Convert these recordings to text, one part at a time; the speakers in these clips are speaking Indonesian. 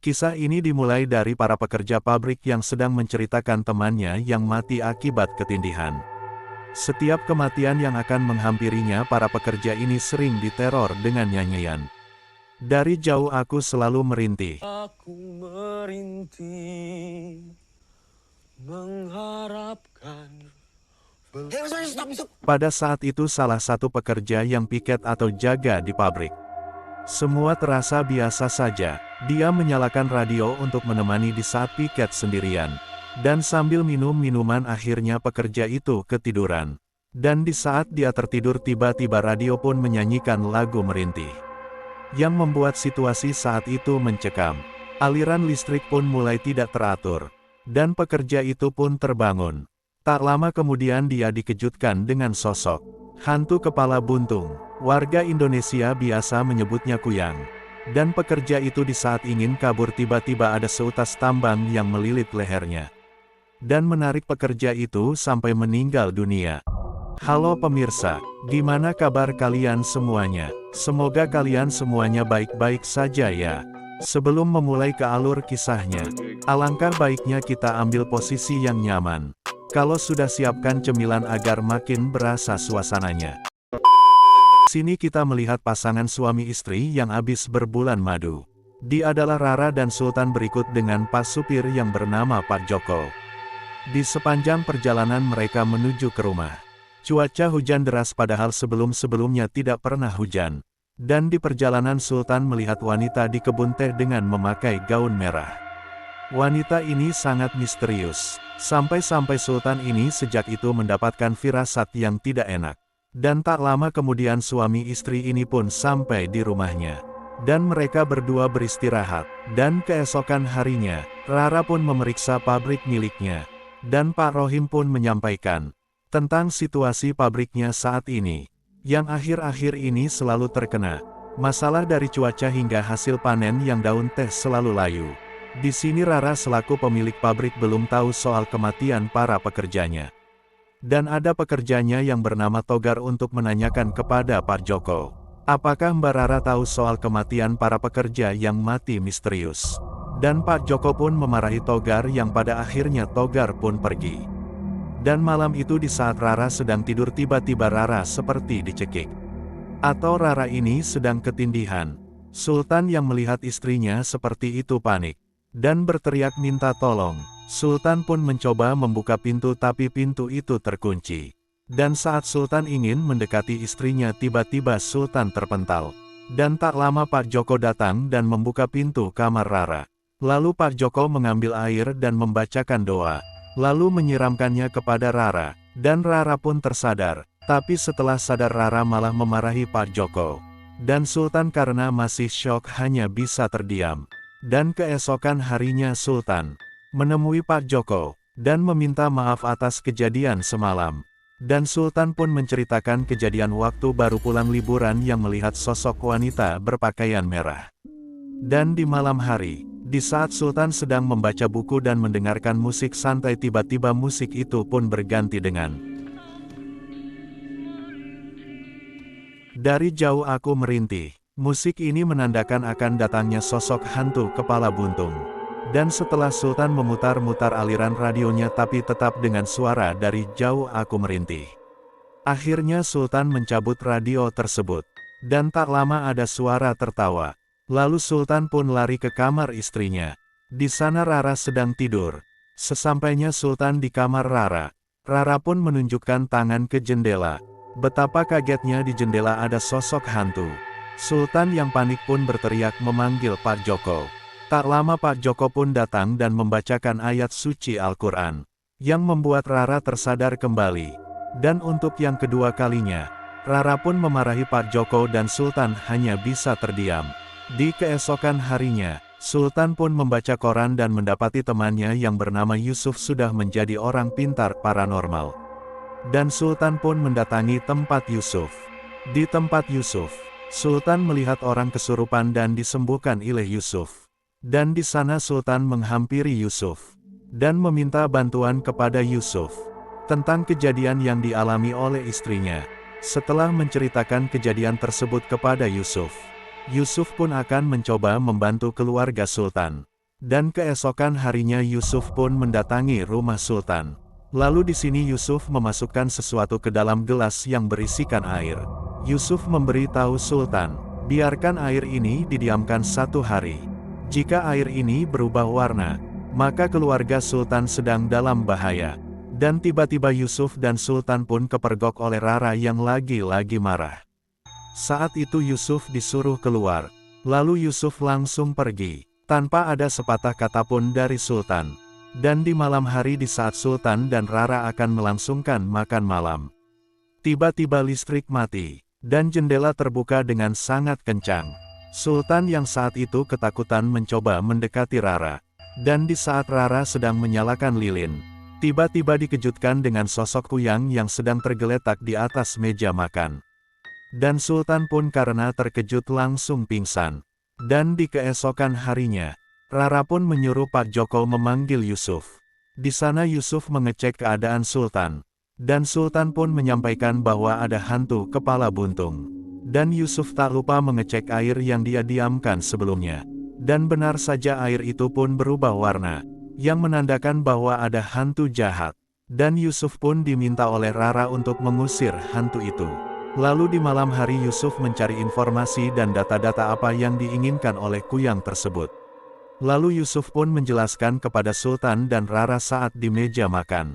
Kisah ini dimulai dari para pekerja pabrik yang sedang menceritakan temannya yang mati akibat ketindihan. Setiap kematian yang akan menghampirinya, para pekerja ini sering diteror dengan nyanyian. Dari jauh aku selalu merintih. Aku merintih, mengharapkan. Pada saat itu salah satu pekerja yang piket atau jaga di pabrik. Semua terasa biasa saja. Dia menyalakan radio untuk menemani di saat piket sendirian. Dan sambil minum minuman akhirnya pekerja itu ketiduran. Dan di saat dia tertidur tiba-tiba radio pun menyanyikan lagu merintih. Yang membuat situasi saat itu mencekam. Aliran listrik pun mulai tidak teratur. Dan pekerja itu pun terbangun. Tak lama kemudian dia dikejutkan dengan sosok hantu kepala buntung. Warga Indonesia biasa menyebutnya kuyang. Dan pekerja itu di saat ingin kabur tiba-tiba ada seutas tambang yang melilit lehernya. Dan menarik pekerja itu sampai meninggal dunia. Halo pemirsa, gimana kabar kalian semuanya? Semoga kalian semuanya baik-baik saja ya. Sebelum memulai ke alur kisahnya, alangkah baiknya kita ambil posisi yang nyaman. Kalau sudah siapkan cemilan agar makin berasa suasananya. Sini kita melihat pasangan suami istri yang habis berbulan madu. Dia adalah Rara dan Sultan berikut dengan Pak Supir yang bernama Pak Joko. Di sepanjang perjalanan mereka menuju ke rumah. Cuaca hujan deras padahal sebelum-sebelumnya tidak pernah hujan. Dan di perjalanan Sultan melihat wanita di kebun teh dengan memakai gaun merah. Wanita ini sangat misterius. Sampai-sampai Sultan ini sejak itu mendapatkan firasat yang tidak enak. Dan tak lama kemudian suami istri ini pun sampai di rumahnya. Dan mereka berdua beristirahat. Dan keesokan harinya, Rara pun memeriksa pabrik miliknya. Dan Pak Rohim pun menyampaikan tentang situasi pabriknya saat ini, yang akhir-akhir ini selalu terkena masalah dari cuaca hingga hasil panen yang daun teh selalu layu. Di sini Rara selaku pemilik pabrik belum tahu soal kematian para pekerjanya. Dan ada pekerjanya yang bernama Togar untuk menanyakan kepada Pak Joko. Apakah Mbak Rara tahu soal kematian para pekerja yang mati misterius? Dan Pak Joko pun memarahi Togar yang pada akhirnya Togar pun pergi. Dan malam itu di saat Rara sedang tidur tiba-tiba Rara seperti dicekik. Atau Rara ini sedang ketindihan. Sultan yang melihat istrinya seperti itu panik. Dan berteriak minta tolong. Sultan pun mencoba membuka pintu tapi pintu itu terkunci. Dan saat Sultan ingin mendekati istrinya tiba-tiba Sultan terpental. Dan tak lama Pak Joko datang dan membuka pintu kamar Rara. Lalu Pak Joko mengambil air dan membacakan doa. Lalu menyiramkannya kepada Rara, dan Rara pun tersadar. Tapi setelah sadar Rara malah memarahi Pak Joko. Dan Sultan karena masih syok hanya bisa terdiam. Dan keesokan harinya Sultan menemui Pak Joko, dan meminta maaf atas kejadian semalam. Dan Sultan pun menceritakan kejadian waktu baru pulang liburan yang melihat sosok wanita berpakaian merah. Dan di malam hari, di saat Sultan sedang membaca buku dan mendengarkan musik santai tiba-tiba musik itu pun berganti dengan Dari Jauh Aku Merintih. Musik ini menandakan akan datangnya sosok hantu kepala buntung. Dan setelah Sultan memutar-mutar aliran radionya tapi tetap dengan suara Dari Jauh Aku Merintih. Akhirnya Sultan mencabut radio tersebut. Dan tak lama ada suara tertawa. Lalu Sultan pun lari ke kamar istrinya. Di sana Rara sedang tidur. Sesampainya Sultan di kamar Rara, Rara pun menunjukkan tangan ke jendela. Betapa kagetnya di jendela ada sosok hantu. Sultan yang panik pun berteriak memanggil Pak Joko. Tak lama Pak Joko pun datang dan membacakan ayat suci Al-Quran. Yang membuat Rara tersadar kembali. Dan untuk yang kedua kalinya, Rara pun memarahi Pak Joko dan Sultan hanya bisa terdiam. Di keesokan harinya, Sultan pun membaca koran dan mendapati temannya yang bernama Yusuf sudah menjadi orang pintar paranormal. Dan Sultan pun mendatangi tempat Yusuf. Di tempat Yusuf, Sultan melihat orang kesurupan dan disembuhkan oleh Yusuf. Dan di sana Sultan menghampiri Yusuf. Dan meminta bantuan kepada Yusuf. Tentang kejadian yang dialami oleh istrinya. Setelah menceritakan kejadian tersebut kepada Yusuf. Yusuf pun akan mencoba membantu keluarga Sultan. Dan keesokan harinya Yusuf pun mendatangi rumah Sultan. Lalu di sini Yusuf memasukkan sesuatu ke dalam gelas yang berisikan air. Yusuf memberi tahu Sultan, biarkan air ini didiamkan 1 hari. Jika air ini berubah warna, maka keluarga Sultan sedang dalam bahaya. Dan tiba-tiba Yusuf dan Sultan pun kepergok oleh Rara yang lagi-lagi marah. Saat itu Yusuf disuruh keluar. Lalu Yusuf langsung pergi, tanpa ada sepatah kata pun dari Sultan. Dan di malam hari di saat Sultan dan Rara akan melangsungkan makan malam, tiba-tiba listrik mati, dan jendela terbuka dengan sangat kencang. Sultan yang saat itu ketakutan mencoba mendekati Rara. Dan di saat Rara sedang menyalakan lilin, tiba-tiba dikejutkan dengan sosok Kuyang yang sedang tergeletak di atas meja makan. Dan Sultan pun karena terkejut langsung pingsan. Dan di keesokan harinya, Rara pun menyuruh Pak Joko memanggil Yusuf. Di sana Yusuf mengecek keadaan Sultan. Dan Sultan pun menyampaikan bahwa ada hantu kepala buntung. Dan Yusuf tak lupa mengecek air yang dia diamkan sebelumnya. Dan benar saja air itu pun berubah warna, yang menandakan bahwa ada hantu jahat. Dan Yusuf pun diminta oleh Rara untuk mengusir hantu itu. Lalu di malam hari Yusuf mencari informasi dan data-data apa yang diinginkan oleh Kuyang tersebut. Lalu Yusuf pun menjelaskan kepada Sultan dan Rara saat di meja makan.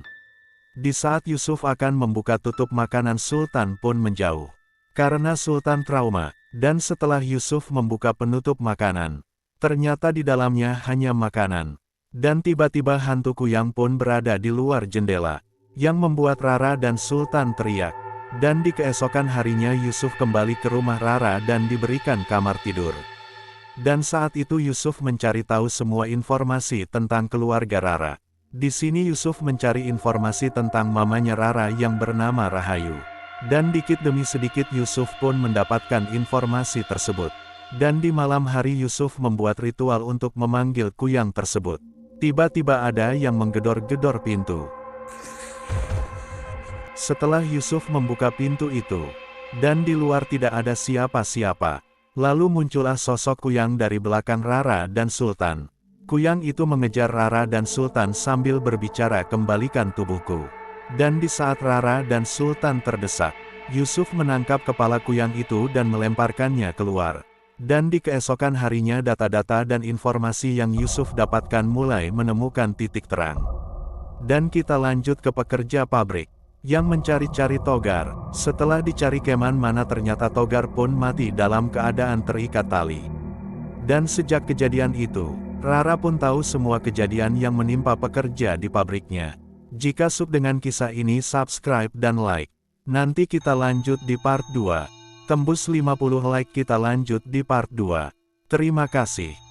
Di saat Yusuf akan membuka tutup makanan, Sultan pun menjauh. Karena Sultan trauma, dan setelah Yusuf membuka penutup makanan, ternyata di dalamnya hanya makanan. Dan tiba-tiba hantu Kuyang pun berada di luar jendela, yang membuat Rara dan Sultan teriak. Dan di keesokan harinya Yusuf kembali ke rumah Rara dan diberikan kamar tidur. Dan saat itu Yusuf mencari tahu semua informasi tentang keluarga Rara. Di sini Yusuf mencari informasi tentang mamanya Rara yang bernama Rahayu. Dan dikit demi sedikit Yusuf pun mendapatkan informasi tersebut. Dan di malam hari Yusuf membuat ritual untuk memanggil Kuyang tersebut. Tiba-tiba ada yang menggedor-gedor pintu. Setelah Yusuf membuka pintu itu, dan di luar tidak ada siapa-siapa, lalu muncullah sosok Kuyang dari belakang Rara dan Sultan. Kuyang itu mengejar Rara dan Sultan sambil berbicara, "Kembalikan tubuhku." Dan di saat Rara dan Sultan terdesak, Yusuf menangkap kepala Kuyang itu dan melemparkannya keluar. Dan di keesokan harinya data-data dan informasi yang Yusuf dapatkan mulai menemukan titik terang. Dan kita lanjut ke pekerja pabrik yang mencari-cari Togar. Setelah dicari kemana-mana ternyata Togar pun mati dalam keadaan terikat tali. Dan sejak kejadian itu, Rara pun tahu semua kejadian yang menimpa pekerja di pabriknya. Jika suka dengan kisah ini, subscribe dan like. Nanti kita lanjut di part 2. Tembus 50 like kita lanjut di part 2. Terima kasih.